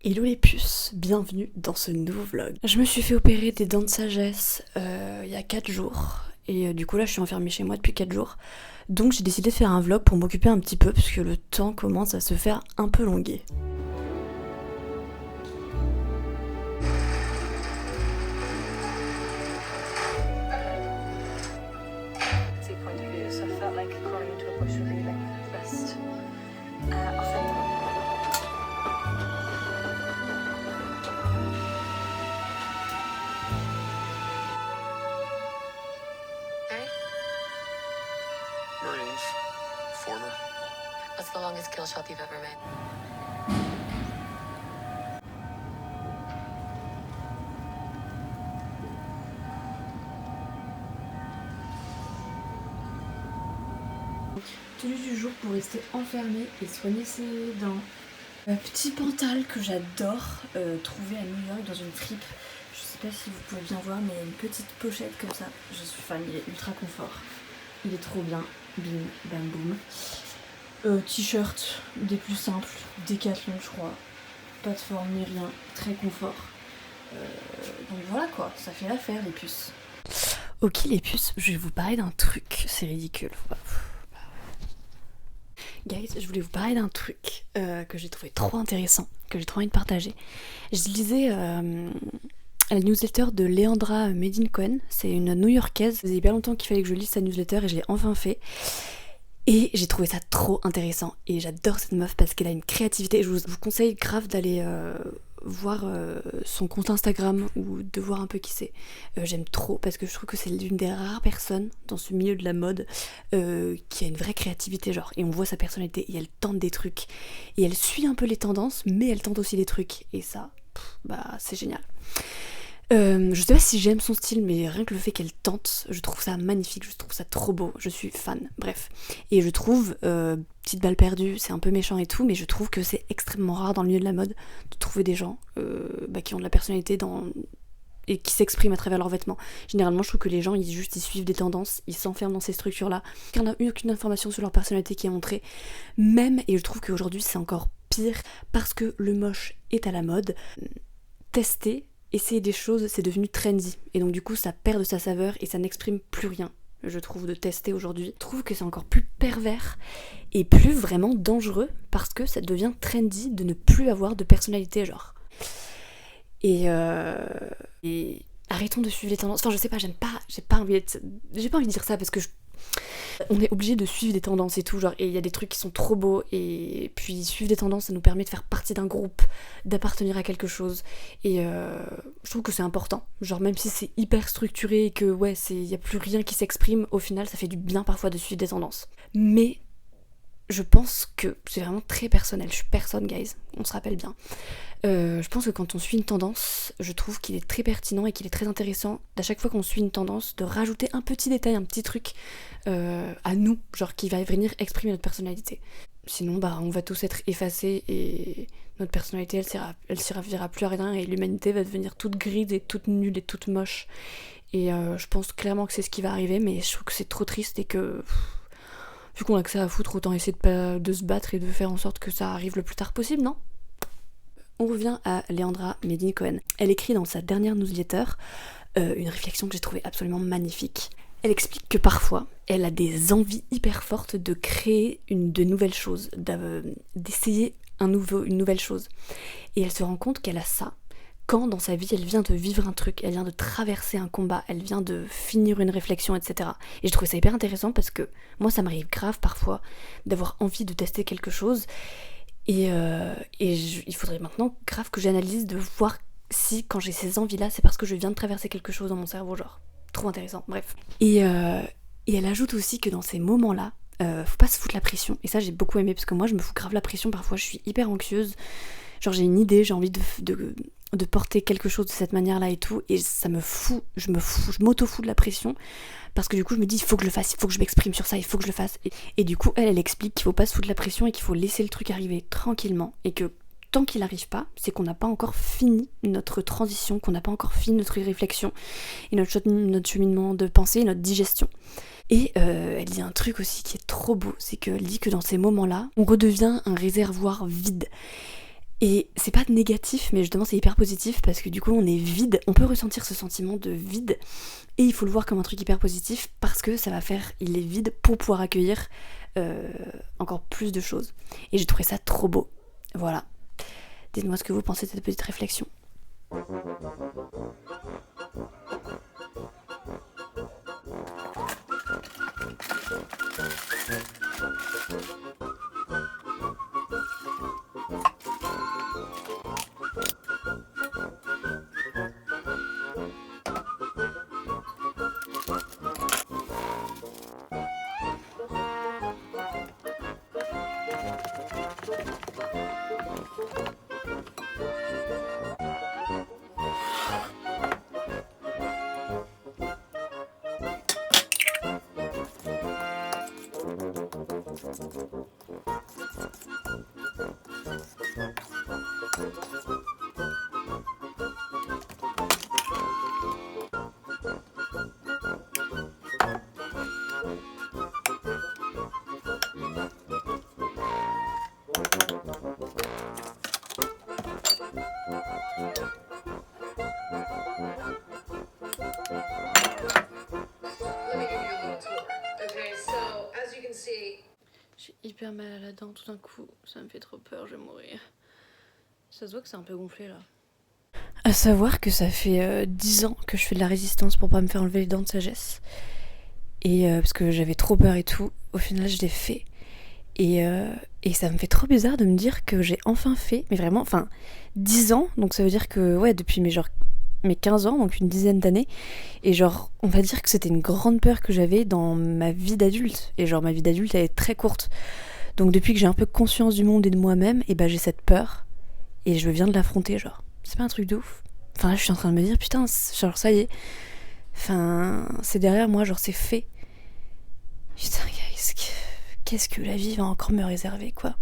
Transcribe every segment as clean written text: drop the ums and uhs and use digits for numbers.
Hello les puces, bienvenue dans ce nouveau vlog. Je me suis fait opérer des dents de sagesse il y a 4 jours et du coup là je suis enfermée chez moi depuis 4 jours. Donc j'ai décidé de faire un vlog pour m'occuper un petit peu parce que le temps commence à se faire un peu longuer. Marines, former. What's the longest kill shot you've ever made? Tenue du jour pour rester enfermée et soigner ses dents. Un petit pantal que j'adore trouver à New York dans une fripe. Je sais pas si vous pouvez bien voir mais il y a une petite pochette comme ça. Je suis fan, il est ultra confort. Il est trop bien. Bim, bam, boum. T-shirt, des plus simples, Décathlon je crois. Pas de forme ni rien, très confort. Donc voilà quoi, ça fait l'affaire les puces. Ok les puces, je vais vous parler d'un truc, c'est ridicule. Guys, je voulais vous parler d'un truc que j'ai trouvé trop intéressant, que j'ai trop envie de partager. Je lisais la newsletter de Leandra Medin-Cohen, c'est une New-Yorkaise. Ça faisait hyper longtemps qu'il fallait que je lise sa newsletter et je l'ai enfin fait. Et j'ai trouvé ça trop intéressant et j'adore cette meuf parce qu'elle a une créativité. Je vous conseille grave d'aller voir son compte Instagram ou de voir un peu qui c'est. J'aime trop parce que je trouve que c'est l'une des rares personnes dans ce milieu de la mode qui a une vraie créativité genre. Et on voit sa personnalité et elle tente des trucs. Et elle suit un peu les tendances mais elle tente aussi des trucs. Et ça, bah c'est génial. Je sais pas si j'aime son style, mais rien que le fait qu'elle tente, je trouve ça magnifique, je trouve ça trop beau, je suis fan, bref. Et je trouve, petite balle perdue, c'est un peu méchant et tout, mais je trouve que c'est extrêmement rare dans le milieu de la mode de trouver des gens qui ont de la personnalité et qui s'expriment à travers leurs vêtements. Généralement, je trouve que les gens, ils suivent des tendances, ils s'enferment dans ces structures-là, car on n'a eu aucune information sur leur personnalité qui est montrée. Même, et je trouve qu'aujourd'hui, c'est encore pire, parce que le moche est à la mode. Tester, essayer des choses, c'est devenu trendy. Et donc du coup, ça perd de sa saveur et ça n'exprime plus rien, je trouve, de tester aujourd'hui. Je trouve que c'est encore plus pervers et plus vraiment dangereux parce que ça devient trendy de ne plus avoir de personnalité, genre. Et arrêtons de suivre les tendances. Enfin, je sais pas, j'ai pas envie de dire ça parce que on est obligé de suivre des tendances et tout, genre, et il y a des trucs qui sont trop beaux, et puis suivre des tendances, ça nous permet de faire partie d'un groupe, d'appartenir à quelque chose, et je trouve que c'est important, genre, même si c'est hyper structuré et que, ouais, il y a plus rien qui s'exprime, au final, ça fait du bien parfois de suivre des tendances. Mais je pense que c'est vraiment très personnel, je suis personne, guys, on se rappelle bien. Je pense que quand on suit une tendance, je trouve qu'il est très pertinent et qu'il est très intéressant à chaque fois qu'on suit une tendance de rajouter un petit détail, un petit truc à nous, genre qui va venir exprimer notre personnalité. Sinon, bah, on va tous être effacés et notre personnalité, elle servira plus à rien et l'humanité va devenir toute grise et toute nulle et toute moche. Et je pense clairement que c'est ce qui va arriver, mais je trouve que c'est trop triste et que vu qu'on a que ça à foutre, autant essayer de se battre et de faire en sorte que ça arrive le plus tard possible, non ? On revient à Leandra Medin-Cohen. Elle écrit dans sa dernière newsletter une réflexion que j'ai trouvée absolument magnifique. Elle explique que parfois, elle a des envies hyper fortes de créer de nouvelles choses, d'essayer une nouvelle chose. Et elle se rend compte qu'elle a ça quand dans sa vie, elle vient de vivre un truc, elle vient de traverser un combat, elle vient de finir une réflexion, etc. Et je trouve ça hyper intéressant parce que moi, ça m'arrive grave parfois d'avoir envie de tester quelque chose. Et il faudrait maintenant grave que j'analyse de voir si quand j'ai ces envies-là, c'est parce que je viens de traverser quelque chose dans mon cerveau, genre. Trop intéressant, bref. Et elle ajoute aussi que dans ces moments-là, faut pas se foutre la pression. Et ça, j'ai beaucoup aimé parce que moi, je me fous grave la pression. Parfois, je suis hyper anxieuse. Genre, j'ai une idée, j'ai envie de porter quelque chose de cette manière-là et tout. Et ça me fout, je m'auto-fous de la pression. Parce que du coup, je me dis, il faut que je le fasse, il faut que je m'exprime sur ça, il faut que je le fasse. Et du coup, elle explique qu'il faut pas se foutre de la pression et qu'il faut laisser le truc arriver tranquillement. Et que tant qu'il n'arrive pas, c'est qu'on n'a pas encore fini notre transition, qu'on n'a pas encore fini notre réflexion et notre cheminement de pensée, notre digestion. Et elle dit un truc aussi qui est trop beau, c'est qu'elle dit que dans ces moments-là, on redevient un réservoir vide. Et c'est pas négatif, mais justement c'est hyper positif parce que du coup on est vide, on peut ressentir ce sentiment de vide et il faut le voir comme un truc hyper positif parce que ça va faire, il est vide pour pouvoir accueillir encore plus de choses. Et j'ai trouvé ça trop beau. Voilà. Dites-moi ce que vous pensez de cette petite réflexion. Let me give you a little tour. Okay, so as you can see, J'ai hyper mal à la dent tout d'un coup, ça me fait trop peur, je vais mourir. Ça se voit que c'est un peu gonflé là. À savoir que ça fait 10 ans que je fais de la résistance pour pas me faire enlever les dents de sagesse. Et parce que j'avais trop peur et tout, au final je l'ai fait. Et ça me fait trop bizarre de me dire que j'ai enfin fait, mais vraiment, enfin, 10 ans, donc ça veut dire que, ouais, depuis mes 15 ans, donc une dizaine d'années, et genre, on va dire que c'était une grande peur que j'avais dans ma vie d'adulte, et genre, ma vie d'adulte, elle est très courte. Donc depuis que j'ai un peu conscience du monde et de moi-même, et bah j'ai cette peur, et je viens de l'affronter, genre. C'est pas un truc de ouf. Enfin là, je suis en train de me dire, putain, genre, ça y est, enfin, c'est derrière moi, genre, c'est fait. Putain, qu'est-ce que la vie va encore me réserver, quoi.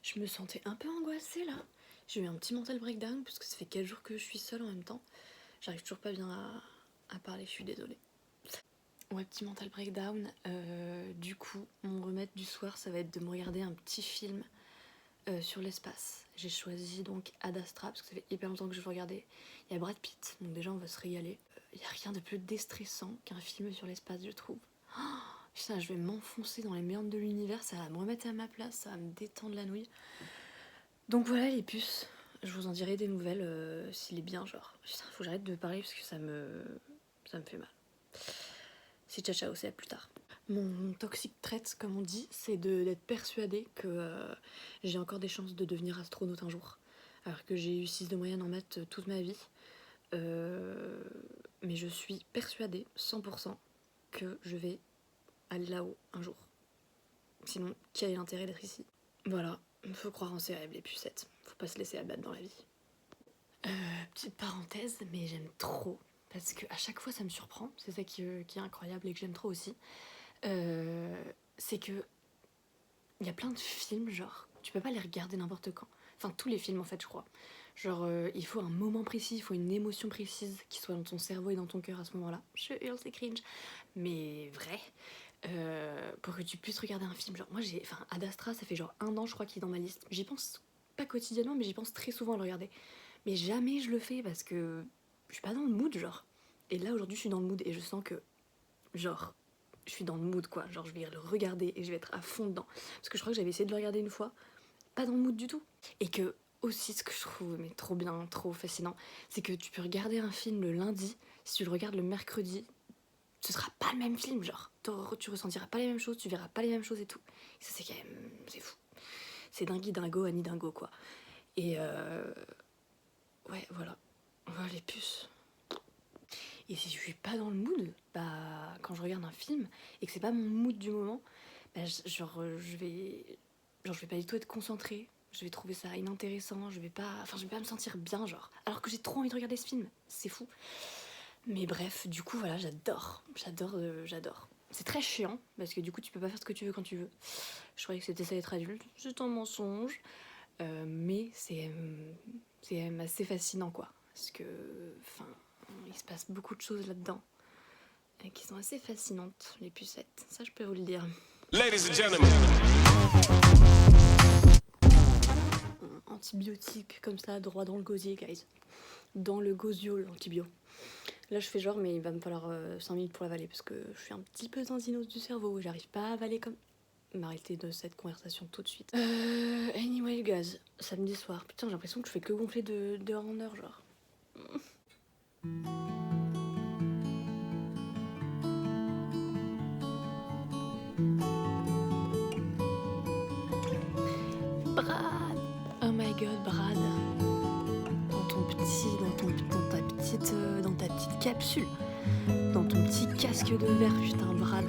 Je me sentais un peu angoissée là. J'ai eu un petit mental breakdown parce que ça fait 4 jours que je suis seule en même temps. J'arrive toujours pas bien à parler, je suis désolée. Ouais, petit mental breakdown. Du coup, mon remède du soir, ça va être de me regarder un petit film sur l'espace. J'ai choisi donc Ad Astra parce que ça fait hyper longtemps que je veux regarder. Il y a Brad Pitt, donc déjà on va se régaler. Il n'y a rien de plus déstressant qu'un film sur l'espace, je trouve. Oh, putain, je vais m'enfoncer dans les méandres de l'univers, ça va me remettre à ma place, ça va me détendre la nouille. Donc voilà les puces, je vous en dirai des nouvelles s'il est bien, genre. Putain, faut que j'arrête de parler parce que ça me fait mal. C'est ciao ciao, c'est à plus tard. Mon toxic trait, comme on dit, c'est d'être persuadée que j'ai encore des chances de devenir astronaute un jour. Alors que j'ai eu 6 de moyenne en maths toute ma vie. Mais je suis persuadée, 100%, que je vais aller là-haut un jour. Sinon, quel est l'intérêt d'être ici? Voilà, faut croire en ses rêves, les pucettes. Faut pas se laisser abattre dans la vie. Petite parenthèse, mais j'aime trop. Parce qu'à chaque fois, ça me surprend. C'est ça qui est incroyable et que j'aime trop aussi. C'est que il y a plein de films, genre, tu peux pas les regarder n'importe quand. Enfin, tous les films, en fait, je crois. Genre, il faut un moment précis, il faut une émotion précise qui soit dans ton cerveau et dans ton cœur à ce moment-là. Je hurle, c'est cringe. Mais vrai, pour que tu puisses regarder un film. Genre, moi, Ad Astra, ça fait genre 1 an, je crois, qu'il est dans ma liste. J'y pense pas quotidiennement, mais j'y pense très souvent à le regarder. Mais jamais je le fais parce que je suis pas dans le mood, genre. Et là, aujourd'hui, je suis dans le mood et je sens que, genre, je suis dans le mood, quoi. Genre, je vais le regarder et je vais être à fond dedans. Parce que je crois que j'avais essayé de le regarder une fois, pas dans le mood du tout. Et que, aussi, ce que je trouve, mais trop bien, trop fascinant, c'est que tu peux regarder un film le lundi, si tu le regardes le mercredi, ce sera pas le même film, genre. Tu ressentiras pas les mêmes choses, tu verras pas les mêmes choses et tout. Et ça, c'est quand même, c'est fou. C'est dingui dingo, Annie dingo, quoi. Et ouais, voilà. Voilà les puces. Et si je suis pas dans le mood, bah, quand je regarde un film et que c'est pas mon mood du moment, bah, je vais pas du tout être concentrée. Je vais trouver ça inintéressant. Je vais pas me sentir bien, genre. Alors que j'ai trop envie de regarder ce film. C'est fou. Mais bref, du coup, voilà, j'adore. C'est très chiant parce que du coup, tu peux pas faire ce que tu veux quand tu veux. Je croyais que c'était ça d'être adulte. C'est un mensonge. Mais c'est quand même assez fascinant, quoi. Parce que, enfin, il se passe beaucoup de choses là-dedans qui sont assez fascinantes, les pucettes. Ça, je peux vous le dire. Ladies and gentlemen. Antibiotique, comme ça, droit dans le gosier, guys. Dans le gosio, l'antibio. Là, je fais genre, mais il va me falloir 5 minutes pour l'avaler parce que je suis un petit peu zinzinos du cerveau. J'arrive pas à avaler comme... M'arrêter de cette conversation tout de suite. Anyway, guys, samedi soir. Putain, j'ai l'impression que je fais que gonfler de heure en heure, genre. Brad! Oh my god, Brad! Dans ta petite capsule, dans ton petit casque de verre, putain, Brad.